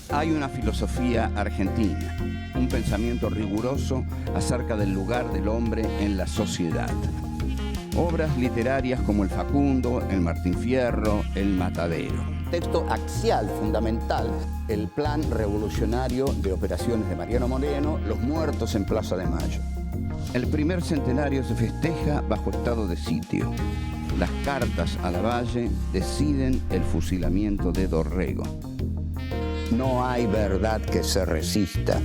Hay una filosofía argentina, un pensamiento riguroso acerca del lugar del hombre en la sociedad. Obras literarias como El Facundo, El Martín Fierro, El Matadero. Texto axial, fundamental, el plan revolucionario de operaciones de Mariano Moreno, Los muertos en Plaza de Mayo. El primer centenario se festeja bajo estado de sitio. Las cartas a Lavalle deciden el fusilamiento de Dorrego. No hay verdad que se resista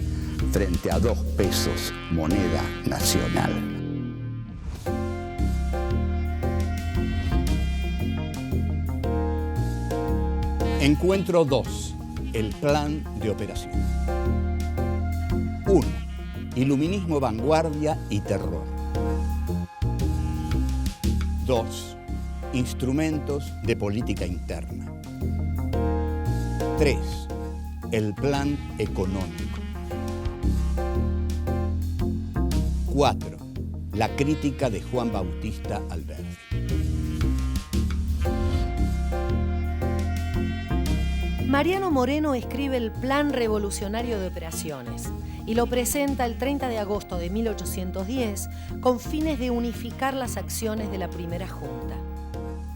frente a 2 pesos, moneda nacional. Encuentro 2. El plan de operación. 1. Iluminismo, vanguardia y terror. 2. Instrumentos de política interna. 3. El plan económico. 4. La crítica de Juan Bautista Alberdi. Mariano Moreno escribe el Plan Revolucionario de Operaciones y lo presenta el 30 de agosto de 1810 con fines de unificar las acciones de la primera junta.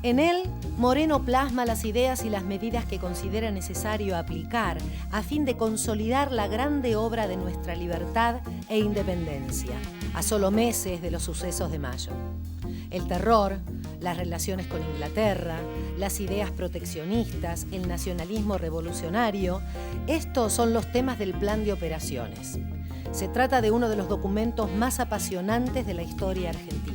En él, Moreno plasma las ideas y las medidas que considera necesario aplicar a fin de consolidar la grande obra de nuestra libertad e independencia, a solo meses de los sucesos de mayo. El terror, las relaciones con Inglaterra, las ideas proteccionistas, el nacionalismo revolucionario, estos son los temas del plan de operaciones. Se trata de uno de los documentos más apasionantes de la historia argentina.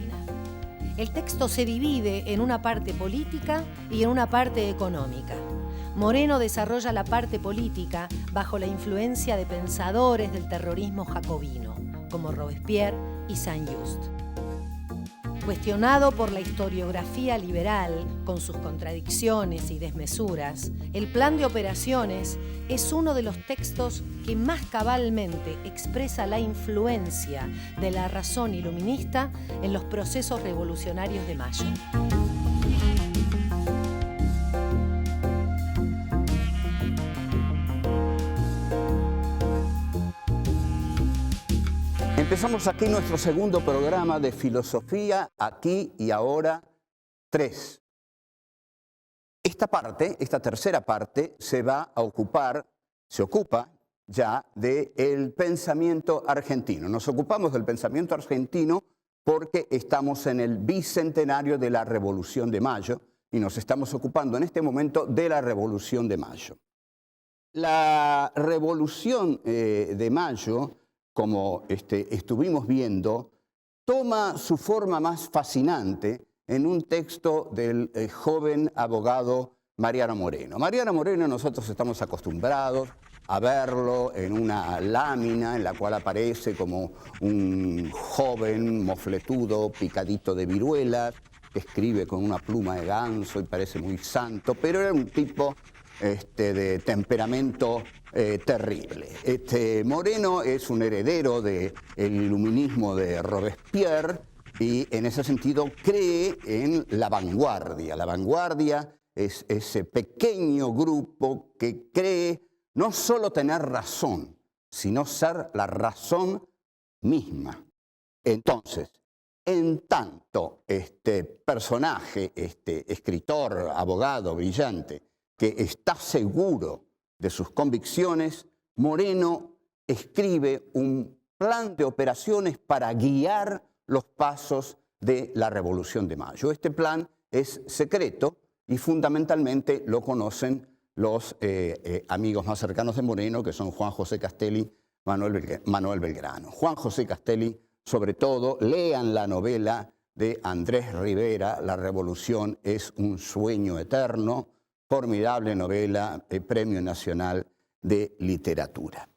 El texto se divide en una parte política y en una parte económica. Moreno desarrolla la parte política bajo la influencia de pensadores del terrorismo jacobino, como Robespierre y Saint-Just. Cuestionado por la historiografía liberal, con sus contradicciones y desmesuras, el plan de operaciones es uno de los textos que más cabalmente expresa la influencia de la razón iluminista en los procesos revolucionarios de mayo. Empezamos aquí nuestro segundo programa de Filosofía Aquí y Ahora 3. Esta tercera parte, se ocupa ya del pensamiento argentino. Nos ocupamos del pensamiento argentino porque estamos en el bicentenario de la Revolución de Mayo y nos estamos ocupando en este momento de la Revolución de Mayo. La Revolución de Mayo, como estuvimos viendo, toma su forma más fascinante en un texto del joven abogado Mariano Moreno. Mariano Moreno, nosotros estamos acostumbrados a verlo en una lámina en la cual aparece como un joven mofletudo, picadito de viruelas, que escribe con una pluma de ganso y parece muy santo, pero era un tipo de temperamento terrible. Moreno es un heredero del iluminismo de Robespierre y en ese sentido cree en la vanguardia. La vanguardia es ese pequeño grupo que cree no solo tener razón, sino ser la razón misma. Entonces, en tanto este personaje, escritor, abogado brillante, que está seguro de sus convicciones, Moreno escribe un plan de operaciones para guiar los pasos de la Revolución de Mayo. Este plan es secreto y fundamentalmente lo conocen los amigos más cercanos de Moreno, que son Juan José Castelli, Manuel Belgrano. Juan José Castelli, sobre todo, lean la novela de Andrés Rivera, La Revolución es un sueño eterno, formidable novela, Premio Nacional de Literatura.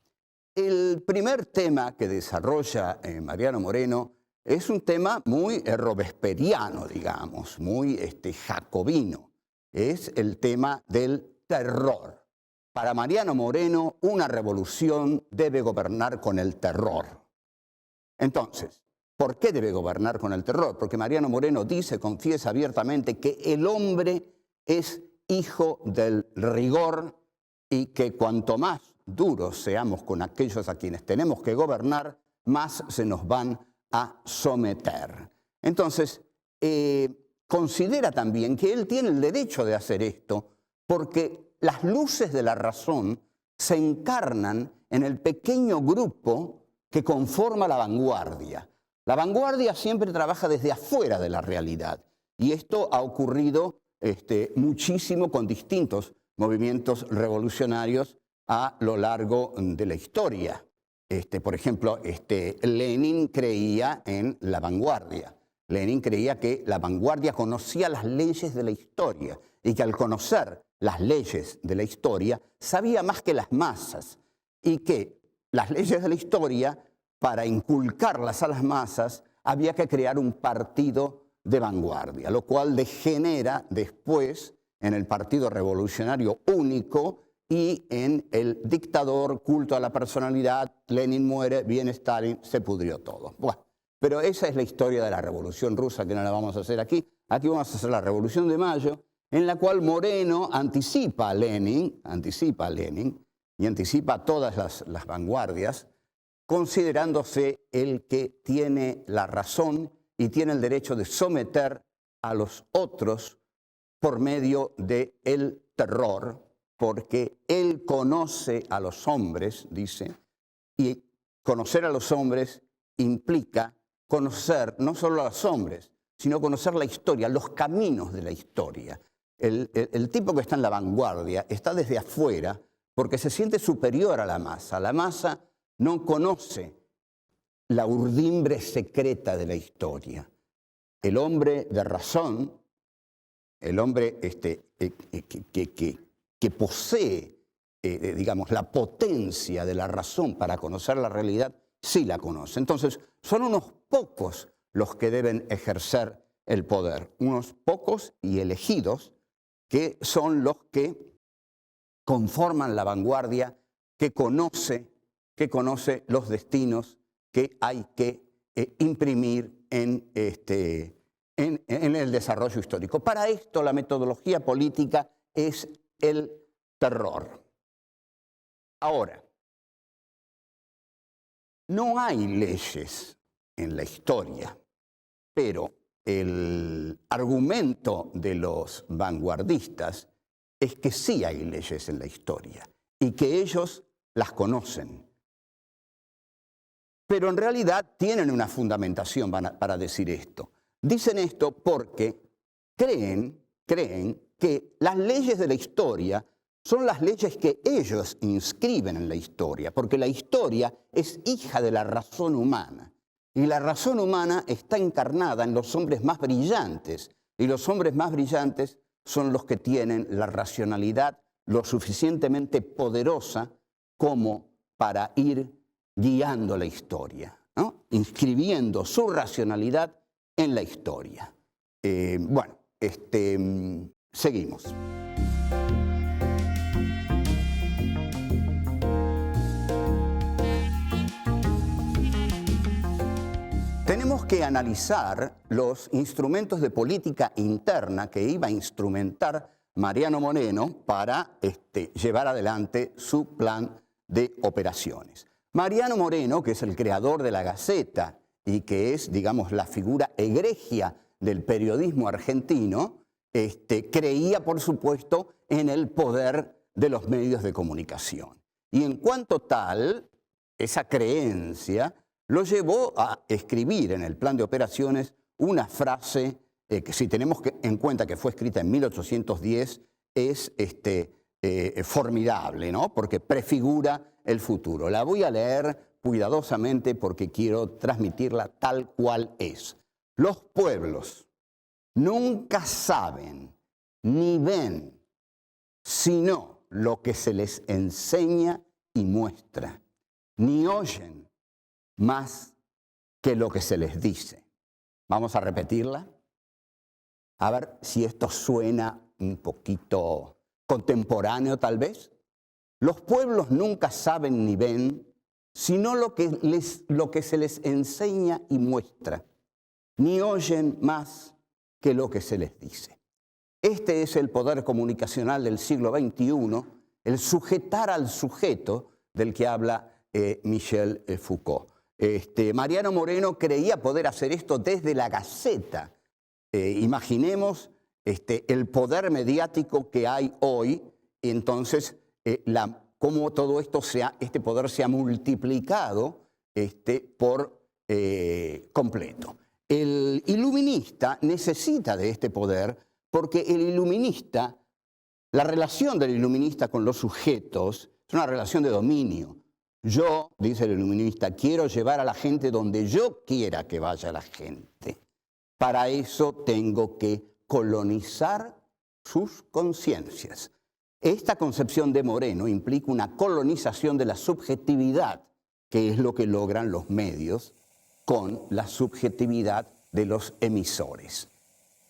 El primer tema que desarrolla Mariano Moreno es un tema muy robesperiano, digamos, muy jacobino. Es el tema del terror. Para Mariano Moreno, una revolución debe gobernar con el terror. Entonces, ¿por qué debe gobernar con el terror? Porque Mariano Moreno confiesa abiertamente que el hombre es hijo del rigor y que cuanto más duros seamos con aquellos a quienes tenemos que gobernar, más se nos van a someter. Entonces, considera también que él tiene el derecho de hacer esto porque las luces de la razón se encarnan en el pequeño grupo que conforma la vanguardia. La vanguardia siempre trabaja desde afuera de la realidad y esto ha ocurrido muchísimo con distintos movimientos revolucionarios a lo largo de la historia. Por ejemplo, Lenin creía en la vanguardia. Lenin creía que la vanguardia conocía las leyes de la historia y que al conocer las leyes de la historia sabía más que las masas y que las leyes de la historia, para inculcarlas a las masas, había que crear un partido de vanguardia, lo cual degenera después en el Partido Revolucionario Único y en el dictador, culto a la personalidad. Lenin muere, viene Stalin, se pudrió todo. Bueno, pero esa es la historia de la Revolución Rusa, que no la vamos a hacer aquí. Aquí vamos a hacer la Revolución de Mayo, en la cual Moreno anticipa a Lenin y anticipa a todas las vanguardias, considerándose el que tiene la razón y tiene el derecho de someter a los otros por medio del terror, porque él conoce a los hombres, dice, y conocer a los hombres implica conocer no solo a los hombres, sino conocer la historia, los caminos de la historia. El tipo que está en la vanguardia está desde afuera porque se siente superior a la masa. La masa no conoce la urdimbre secreta de la historia. El hombre de razón, el hombre que posee, digamos, la potencia de la razón para conocer la realidad, sí la conoce. Entonces, son unos pocos los que deben ejercer el poder, unos pocos y elegidos, que son los que conforman la vanguardia, que conoce los destinos que hay que imprimir en el desarrollo histórico. Para esto la metodología política es el terror. Ahora, no hay leyes en la historia, pero el argumento de los vanguardistas es que sí hay leyes en la historia y que ellos las conocen. Pero en realidad tienen una fundamentación para decir esto. Dicen esto porque creen que las leyes de la historia son las leyes que ellos inscriben en la historia, porque la historia es hija de la razón humana. Y la razón humana está encarnada en los hombres más brillantes. Y los hombres más brillantes son los que tienen la racionalidad lo suficientemente poderosa como para ir guiando la historia, ¿no? Inscribiendo su racionalidad en la historia. Seguimos. Tenemos que analizar los instrumentos de política interna que iba a instrumentar Mariano Moreno para llevar adelante su plan de operaciones. Mariano Moreno, que es el creador de la Gaceta y que es, digamos, la figura egregia del periodismo argentino, creía, por supuesto, en el poder de los medios de comunicación. Y en cuanto tal, esa creencia lo llevó a escribir en el plan de operaciones una frase que, si tenemos en cuenta que fue escrita en 1810, es formidable, ¿no? Porque prefigura el futuro. La voy a leer cuidadosamente porque quiero transmitirla tal cual es. Los pueblos nunca saben ni ven sino lo que se les enseña y muestra, ni oyen más que lo que se les dice. Vamos a repetirla. A ver si esto suena un poquito contemporáneo tal vez. Los pueblos nunca saben ni ven sino lo que se les enseña y muestra, ni oyen más que lo que se les dice. Este es el poder comunicacional del siglo XXI, el sujetar al sujeto del que habla Michel Foucault. Mariano Moreno creía poder hacer esto desde la Gaceta. Imaginemos el poder mediático que hay hoy, y entonces cómo todo esto este poder se ha multiplicado por completo. El iluminista necesita de este poder porque el iluminista, la relación del iluminista con los sujetos es una relación de dominio. Yo, dice el iluminista, quiero llevar a la gente donde yo quiera que vaya la gente. Para eso tengo que colonizar sus conciencias. Esta concepción de Moreno implica una colonización de la subjetividad, que es lo que logran los medios con la subjetividad de los emisores.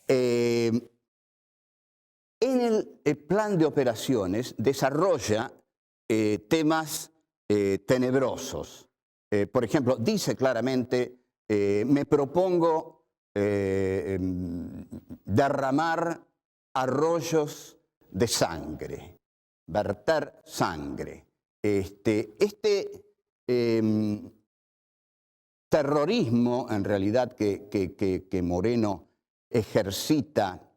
En el plan de operaciones desarrolla temas tenebrosos. Por ejemplo, dice claramente, me propongo derramar arroyos de sangre, verter sangre. Terrorismo, en realidad, que Moreno ejercita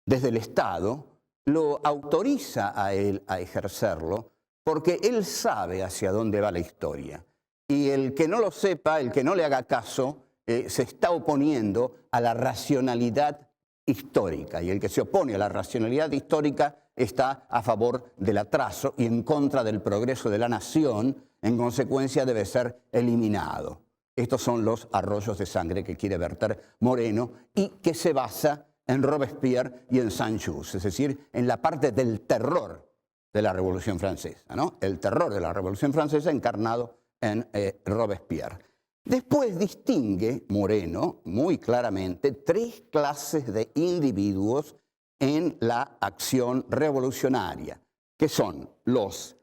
desde el Estado, lo autoriza a él a ejercerlo porque él sabe hacia dónde va la historia. Y el que no lo sepa, el que no le haga caso, se está oponiendo a la racionalidad histórica. Y el que se opone a la racionalidad histórica está a favor del atraso y en contra del progreso de la nación. En consecuencia, debe ser eliminado. Estos son los arroyos de sangre que quiere verter Moreno y que se basa en Robespierre y en Saint-Just, es decir, en la parte del terror de la Revolución Francesa, ¿no? El terror de la Revolución Francesa encarnado en Robespierre. Después distingue Moreno muy claramente tres clases de individuos en la acción revolucionaria, que son los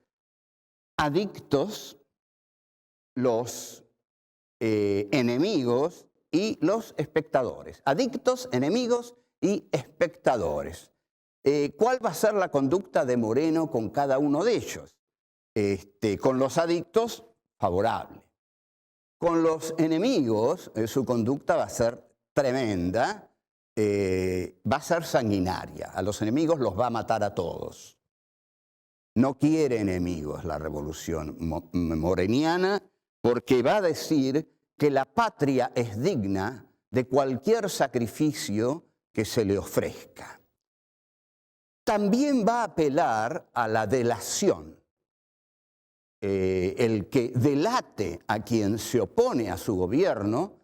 adictos, los enemigos y los espectadores. Adictos, enemigos y espectadores. ¿Cuál va a ser la conducta de Moreno con cada uno de ellos? Con los adictos, favorable. Con los enemigos, su conducta va a ser tremenda, va a ser sanguinaria. A los enemigos los va a matar a todos. No quiere enemigos la revolución moreniana porque va a decir que la patria es digna de cualquier sacrificio que se le ofrezca. También va a apelar a la delación. El que delate a quien se opone a su gobierno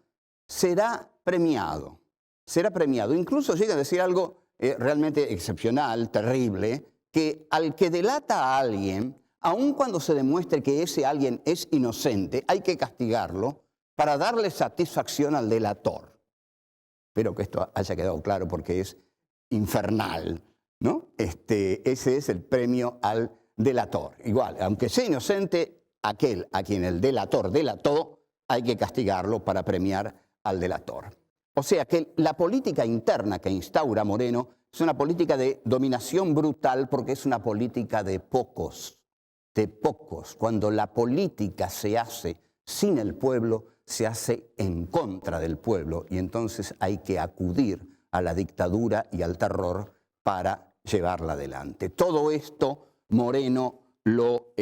será premiado. Será premiado. Incluso llega a decir algo realmente excepcional, terrible, que al que delata a alguien, aun cuando se demuestre que ese alguien es inocente, hay que castigarlo para darle satisfacción al delator. Espero que esto haya quedado claro porque es infernal, ¿no? Ese es el premio al delator. Igual, aunque sea inocente, aquel a quien el delator delató, hay que castigarlo para premiar al delator. O sea que la política interna que instaura Moreno es una política de dominación brutal porque es una política de pocos. De pocos. Cuando la política se hace sin el pueblo, se hace en contra del pueblo y entonces hay que acudir a la dictadura y al terror para llevarla adelante. Todo esto Moreno lo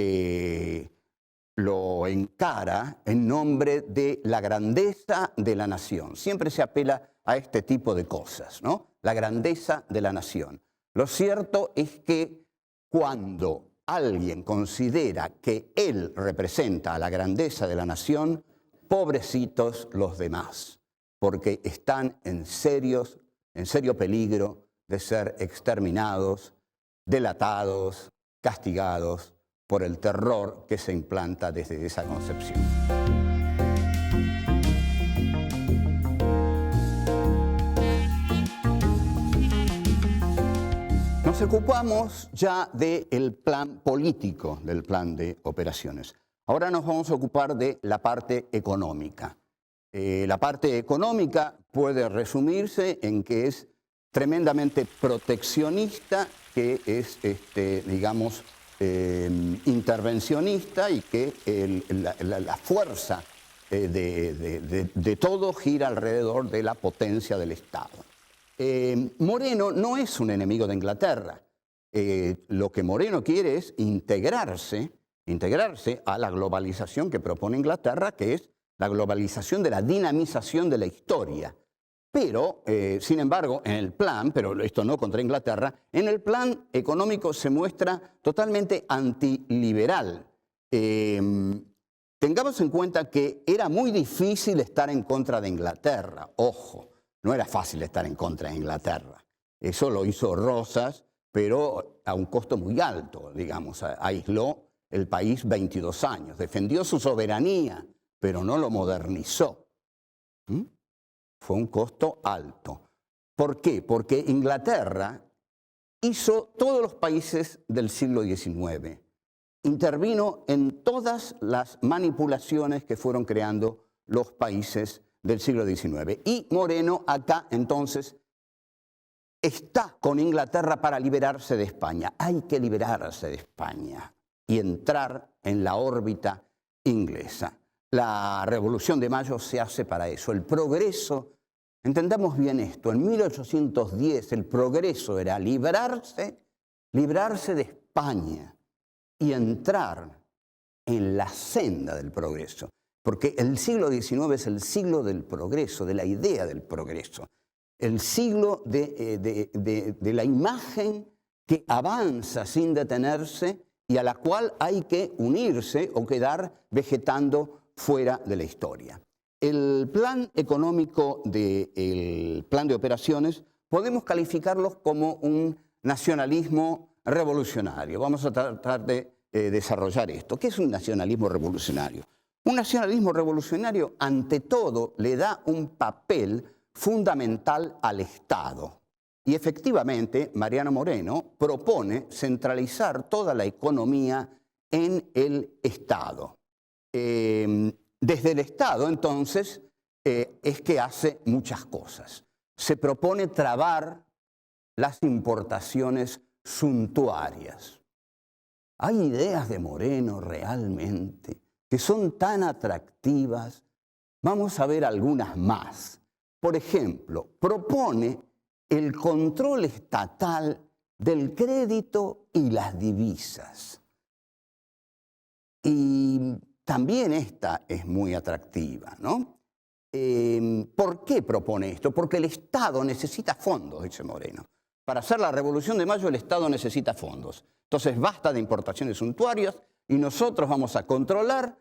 encara en nombre de la grandeza de la nación. Siempre se apela a este tipo de cosas, ¿no? La grandeza de la nación. Lo cierto es que cuando alguien considera que él representa a la grandeza de la nación, pobrecitos los demás, porque están en serio peligro de ser exterminados, delatados, castigados por el terror que se implanta desde esa concepción. Nos ocupamos ya del plan político, del plan de operaciones. Ahora nos vamos a ocupar de la parte económica. La parte económica puede resumirse en que es tremendamente proteccionista, que es, digamos, intervencionista y que la fuerza de todo gira alrededor de la potencia del Estado. Moreno no es un enemigo de Inglaterra. Lo que Moreno quiere es integrarse a la globalización que propone Inglaterra, que es la globalización de la dinamización de la historia. Pero, sin embargo, en el plan, pero esto no contra Inglaterra, en el plan económico se muestra totalmente antiliberal. Tengamos en cuenta que era muy difícil estar en contra de Inglaterra. Ojo, no era fácil estar en contra de Inglaterra. Eso lo hizo Rosas, pero a un costo muy alto, digamos. Aisló el país 22 años. Defendió su soberanía, pero no lo modernizó. Fue un costo alto. ¿Por qué? Porque Inglaterra hizo todos los países del siglo XIX. Intervino en todas las manipulaciones que fueron creando los países del siglo XIX. Y Moreno acá entonces está con Inglaterra para liberarse de España. Hay que liberarse de España y entrar en la órbita inglesa. La Revolución de Mayo se hace para eso. El progreso, entendamos bien esto, en 1810 el progreso era librarse de España y entrar en la senda del progreso. Porque el siglo XIX es el siglo del progreso, de la idea del progreso. El siglo de la imagen que avanza sin detenerse y a la cual hay que unirse o quedar vegetando fuera de la historia. El plan económico del plan de operaciones podemos calificarlos como un nacionalismo revolucionario. Vamos a tratar de desarrollar esto. ¿Qué es un nacionalismo revolucionario? Un nacionalismo revolucionario, ante todo, le da un papel fundamental al Estado. Y efectivamente, Mariano Moreno propone centralizar toda la economía en el Estado. Desde el Estado, entonces, es que hace muchas cosas. Se propone trabar las importaciones suntuarias. Hay ideas de Moreno realmente que son tan atractivas. Vamos a ver algunas más. Por ejemplo, propone el control estatal del crédito y las divisas. Y también esta es muy atractiva, ¿no? ¿Por qué propone esto? Porque el Estado necesita fondos, dice Moreno. Para hacer la Revolución de Mayo el Estado necesita fondos. Entonces basta de importaciones suntuarias y nosotros vamos a controlar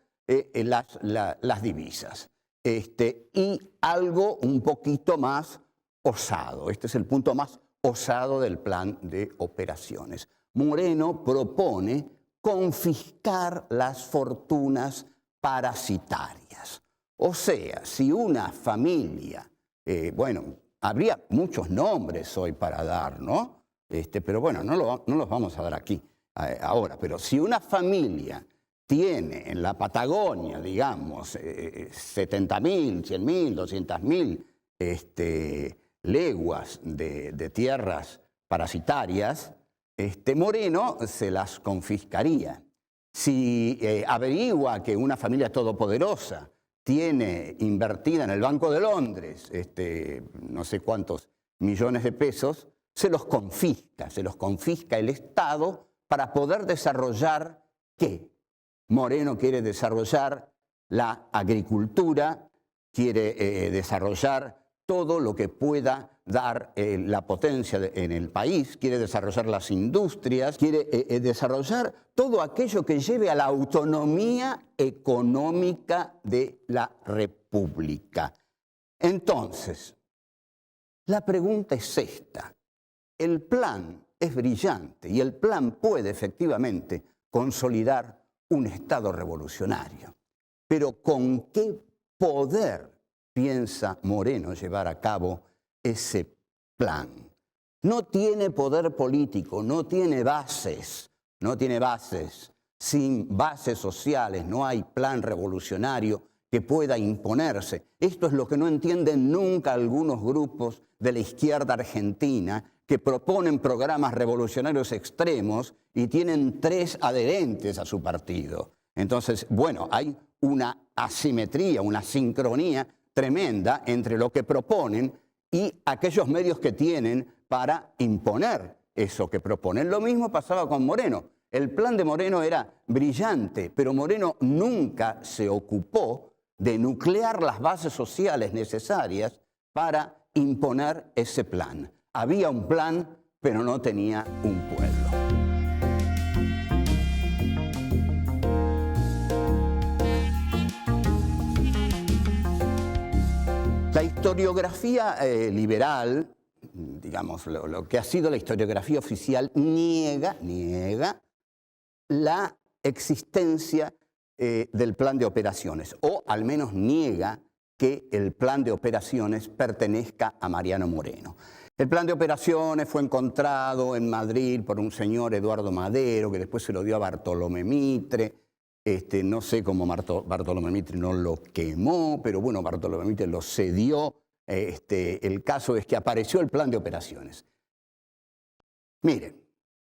las divisas. Y algo un poquito más osado. Este es el punto más osado del plan de operaciones. Moreno propone confiscar las fortunas parasitarias. O sea, si una familia, bueno, habría muchos nombres hoy para dar, ¿no? Pero bueno, no los vamos a dar aquí ahora. Pero si una familia tiene en la Patagonia, digamos, 70.000, 100.000, 200.000 leguas de tierras parasitarias, Moreno se las confiscaría. Si averigua que una familia todopoderosa tiene invertida en el Banco de Londres no sé cuántos millones de pesos, se los confisca el Estado para poder desarrollar ¿qué? Moreno quiere desarrollar la agricultura, quiere desarrollar todo lo que pueda dar la potencia en el país, quiere desarrollar las industrias, quiere desarrollar todo aquello que lleve a la autonomía económica de la República. Entonces, la pregunta es esta. El plan es brillante y el plan puede efectivamente consolidar un Estado revolucionario. Pero ¿con qué poder piensa Moreno llevar a cabo ese plan? No tiene poder político, no tiene bases. Sin bases sociales no hay plan revolucionario que pueda imponerse. Esto es lo que no entienden nunca algunos grupos de la izquierda argentina que proponen programas revolucionarios extremos y tienen 3 adherentes a su partido. Entonces, bueno, hay una asimetría, una sincronía tremenda entre lo que proponen y aquellos medios que tienen para imponer eso que proponen. Lo mismo pasaba con Moreno. El plan de Moreno era brillante, pero Moreno nunca se ocupó de nuclear las bases sociales necesarias para imponer ese plan. Había un plan, pero no tenía un pueblo. La historiografía liberal, digamos, lo que ha sido la historiografía oficial, niega la existencia del plan de operaciones, o al menos niega que el plan de operaciones pertenezca a Mariano Moreno. El plan de operaciones fue encontrado en Madrid por un señor, Eduardo Madero, que después se lo dio a Bartolomé Mitre. No sé cómo Bartolomé Mitre no lo quemó, pero bueno, Bartolomé Mitre lo cedió. El caso es que apareció el plan de operaciones. Miren,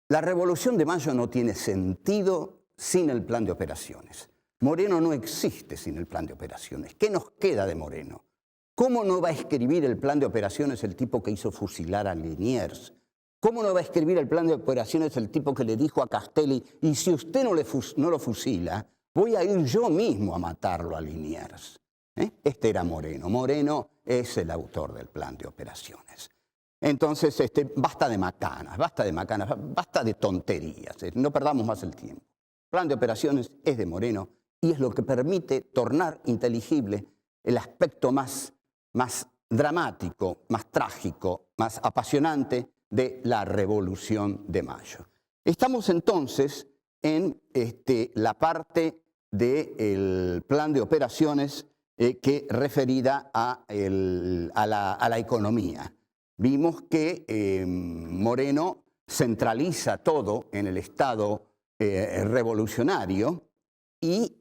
la Revolución de Mayo no tiene sentido sin el plan de operaciones. Moreno no existe sin el plan de operaciones. ¿Qué nos queda de Moreno? ¿Cómo no va a escribir el plan de operaciones el tipo que hizo fusilar a Liniers? ¿Cómo no va a escribir el plan de operaciones el tipo que le dijo a Castelli, y si usted no lo fusila, voy a ir yo mismo a matarlo a Liniers? Este era Moreno. Moreno es el autor del plan de operaciones. Entonces, basta de macanas, basta de tonterías. No perdamos más el tiempo. El plan de operaciones es de Moreno y es lo que permite tornar inteligible el aspecto más dramático, más trágico, más apasionante de la Revolución de Mayo. Estamos entonces en la parte del plan de operaciones que referida a la economía. Vimos que Moreno centraliza todo en el Estado revolucionario y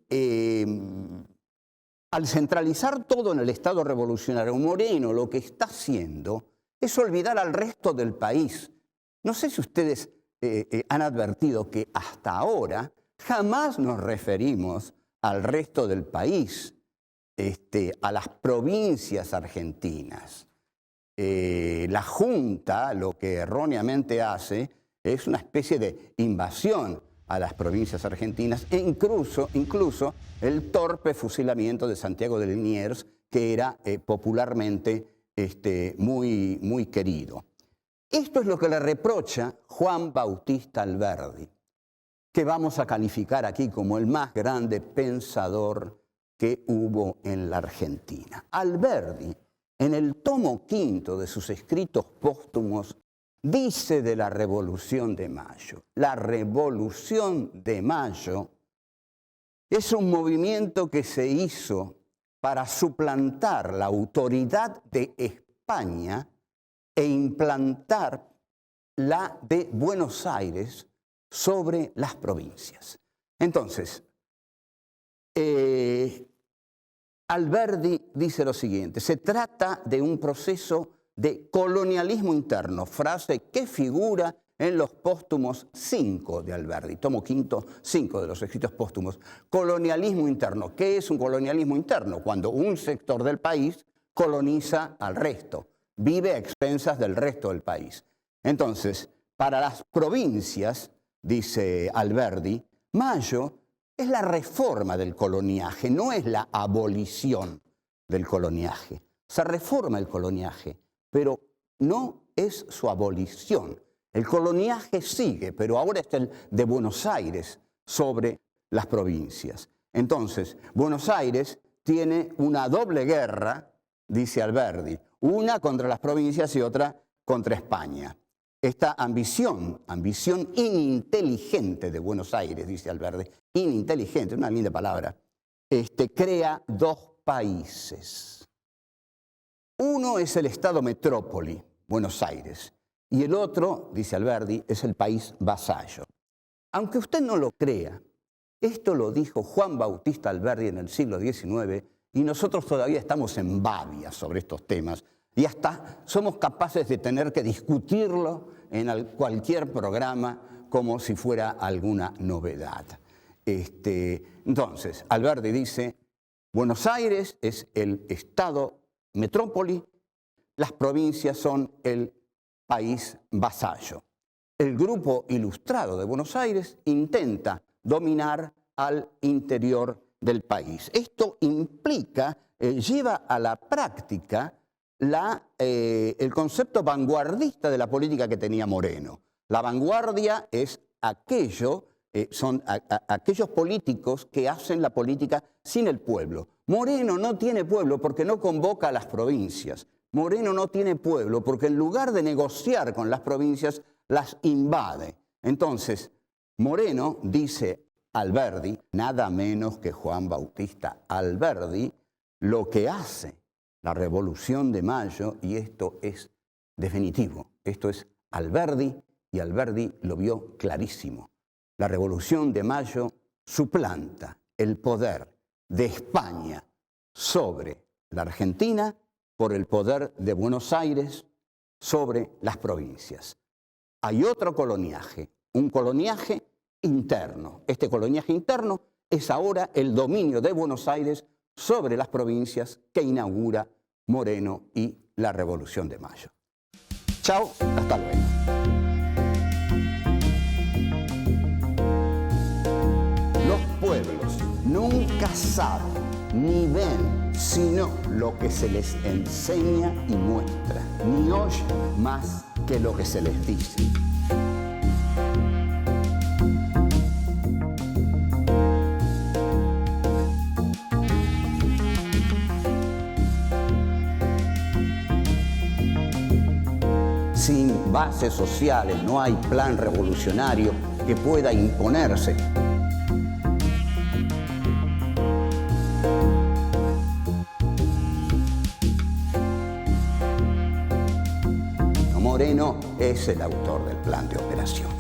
al centralizar todo en el Estado revolucionario, Moreno lo que está haciendo es olvidar al resto del país. No sé si ustedes han advertido que hasta ahora jamás nos referimos al resto del país, a las provincias argentinas. La Junta lo que erróneamente hace es una especie de invasión a las provincias argentinas e incluso el torpe fusilamiento de Santiago de Liniers, que era popularmente muy querido. Esto es lo que le reprocha Juan Bautista Alberdi, que vamos a calificar aquí como el más grande pensador que hubo en la Argentina. Alberdi, en el tomo 5 de sus escritos póstumos, dice de la Revolución de Mayo: la Revolución de Mayo es un movimiento que se hizo para suplantar la autoridad de España e implantar la de Buenos Aires sobre las provincias. Entonces, Alberdi dice lo siguiente: se trata de un proceso de colonialismo interno, frase que figura en los póstumos 5 de Alberdi, tomo 5 de los escritos póstumos. Colonialismo interno. ¿Qué es un colonialismo interno? Cuando un sector del país coloniza al resto, vive a expensas del resto del país. Entonces, para las provincias, dice Alberdi, Mayo es la reforma del coloniaje, no es la abolición del coloniaje. Se reforma el coloniaje, pero no es su abolición. El coloniaje sigue, pero ahora es el de Buenos Aires sobre las provincias. Entonces, Buenos Aires tiene una doble guerra, dice Alberdi, una contra las provincias y otra contra España. Esta ambición ininteligente de Buenos Aires, dice Alberdi, ininteligente, una linda palabra, crea dos países. Uno es el Estado metrópoli, Buenos Aires, y el otro, dice Alberdi, es el país vasallo. Aunque usted no lo crea, esto lo dijo Juan Bautista Alberdi en el siglo XIX y nosotros todavía estamos en babia sobre estos temas. Y hasta somos capaces de tener que discutirlo en cualquier programa como si fuera alguna novedad. Entonces, Alberdi dice, Buenos Aires es el estado metrópoli, las provincias son el país vasallo. El grupo ilustrado de Buenos Aires intenta dominar al interior del país. Esto implica, lleva a la práctica el concepto vanguardista de la política que tenía Moreno. La vanguardia es son aquellos políticos que hacen la política sin el pueblo. Moreno no tiene pueblo porque no convoca a las provincias. Moreno no tiene pueblo porque en lugar de negociar con las provincias, las invade. Entonces, Moreno, dice Alberdi, nada menos que Juan Bautista Alberdi, lo que hace la Revolución de Mayo, y esto es definitivo, esto es Alberdi, y Alberdi lo vio clarísimo. La Revolución de Mayo suplanta el poder de España sobre la Argentina por el poder de Buenos Aires sobre las provincias. Hay otro coloniaje, un coloniaje interno. Este coloniaje interno es ahora el dominio de Buenos Aires sobre las provincias que inaugura Moreno y la Revolución de Mayo. Chao, hasta luego. Los pueblos nunca saben ni ven sino lo que se les enseña y muestra, ni oyen más que lo que se les dice. Sin bases sociales no hay plan revolucionario que pueda imponerse. Moreno es el autor del plan de operación.